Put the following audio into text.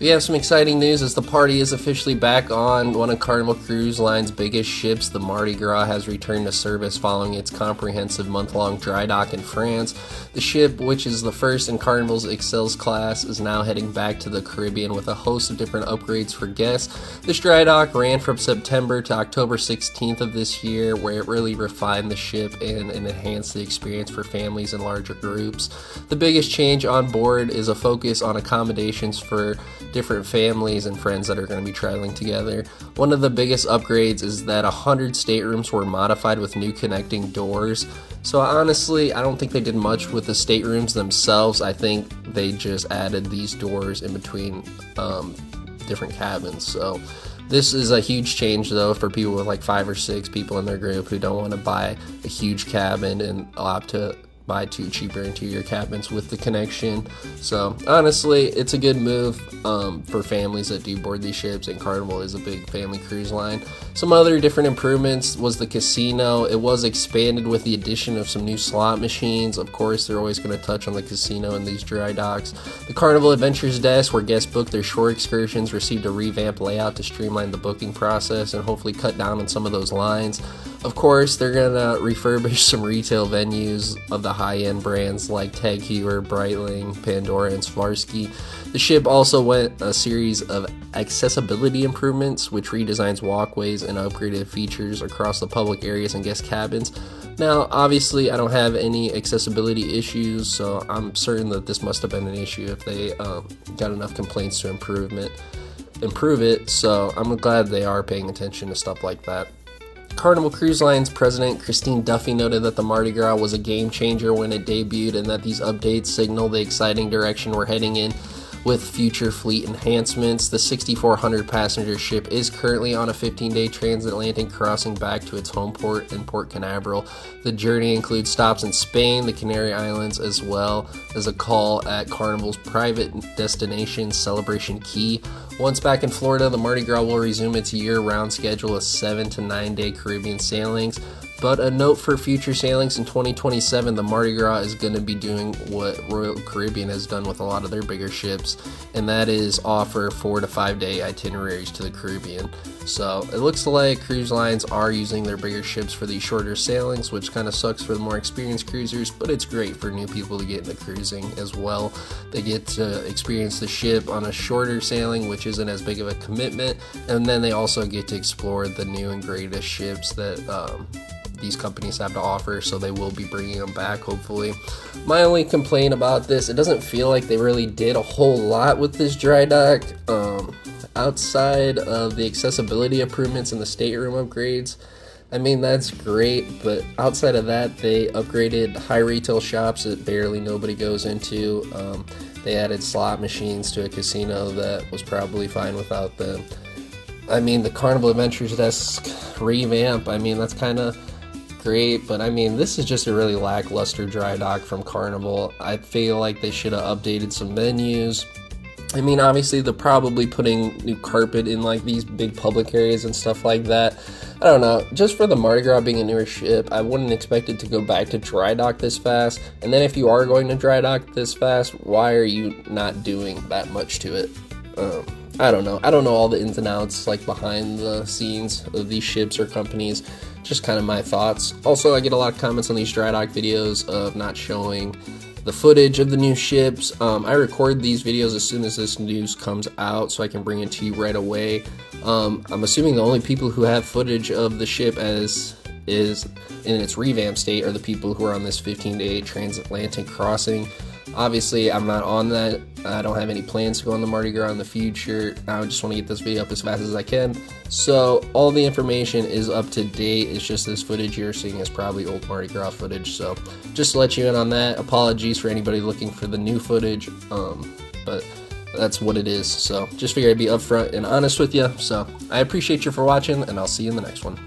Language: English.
We have some exciting news as the party is officially back on. One of Carnival Cruise Line's biggest ships, the Mardi Gras, has returned to service following its comprehensive month-long dry dock in France. The ship, which is the first in Carnival's Excels class, is now heading back to the Caribbean with a host of different upgrades for guests. This dry dock ran from September to October 16th of this year, where it really refined the ship and enhanced the experience for families and larger groups. The biggest change on board is a focus on accommodations for different families and friends that are going to be traveling together. One of the biggest upgrades is that 100 staterooms were modified with new connecting doors. So honestly, I don't think they did much with the staterooms themselves. I think they just added these doors in between different cabins. So this is a huge change though for people with like 5 or 6 people in their group who don't want to buy a huge cabin and opt to buy 2 cheaper interior cabins with the connection. So honestly, it's a good move for families that do board these ships, and Carnival is a big family cruise line. Some other different improvements was the casino. It was expanded with the addition of some new slot machines. Of course, they're always going to touch on the casino in these dry docks. The Carnival Adventures desk, where guests book their shore excursions, received a revamped layout to streamline the booking process and hopefully cut down on some of those lines. Of course, they're going to refurbish some retail venues of the high-end brands like Tag Heuer, Breitling, Pandora, and Swarovski. The ship also went a series of accessibility improvements, which redesigns walkways and upgraded features across the public areas and guest cabins. Now, obviously, I don't have any accessibility issues, so I'm certain that this must have been an issue if they got enough complaints to improve it. So I'm glad they are paying attention to stuff like that. Carnival Cruise Line's president Christine Duffy noted that the Mardi Gras was a game changer when it debuted, and that these updates signal the exciting direction we're heading in with future fleet enhancements. The 6,400 passenger ship is currently on a 15-day transatlantic crossing back to its home port in Port Canaveral. The journey includes stops in Spain, the Canary Islands, as well as a call at Carnival's private destination, Celebration Key. Once back in Florida, the Mardi Gras will resume its year-round schedule of 7 to 9 day Caribbean sailings. But a note for future sailings in 2027, the Mardi Gras is going to be doing what Royal Caribbean has done with a lot of their bigger ships, and that is offer 4 to 5 day itineraries to the Caribbean. So it looks like cruise lines are using their bigger ships for these shorter sailings, which kind of sucks for the more experienced cruisers, but it's great for new people to get into cruising as well. They get to experience the ship on a shorter sailing, which isn't as big of a commitment, and then they also get to explore the new and greatest ships that these companies have to offer, so they will be bringing them back hopefully. My only complaint about this, it doesn't feel like they really did a whole lot with this dry dock outside of the accessibility improvements and the stateroom upgrades. I mean, that's great, but outside of that, they upgraded high retail shops that barely nobody goes into. They added slot machines to a casino that was probably fine without them. I mean, the Carnival Adventures desk revamp, I mean, that's kind of great, but I mean, this is just a really lackluster dry dock from Carnival. I feel like they should have updated some menus. I mean, obviously they're probably putting new carpet in like these big public areas and stuff like that. I don't know, just for the Mardi Gras being a newer ship, I wouldn't expect it to go back to dry dock this fast. And then if you are going to dry dock this fast, why are you not doing that much to it? I don't know all the ins and outs like behind the scenes of these ships or companies. Just kind of my thoughts. Also, I get a lot of comments on these dry dock videos of not showing the footage of the new ships. I record these videos as soon as this news comes out so I can bring it to you right away. I'm assuming the only people who have footage of the ship as is in its revamped state are the people who are on this 15-day transatlantic crossing. Obviously, I'm not on that. I don't have any plans to go on the Mardi Gras in the future. I just want to get this video up as fast as I can. So all the information is up to date. It's just this footage you're seeing is probably old Mardi Gras footage. So just to let you in on that. Apologies for anybody looking for the new footage. But that's what it is. So just figured I'd be upfront and honest with you. So I appreciate you for watching, and I'll see you in the next one.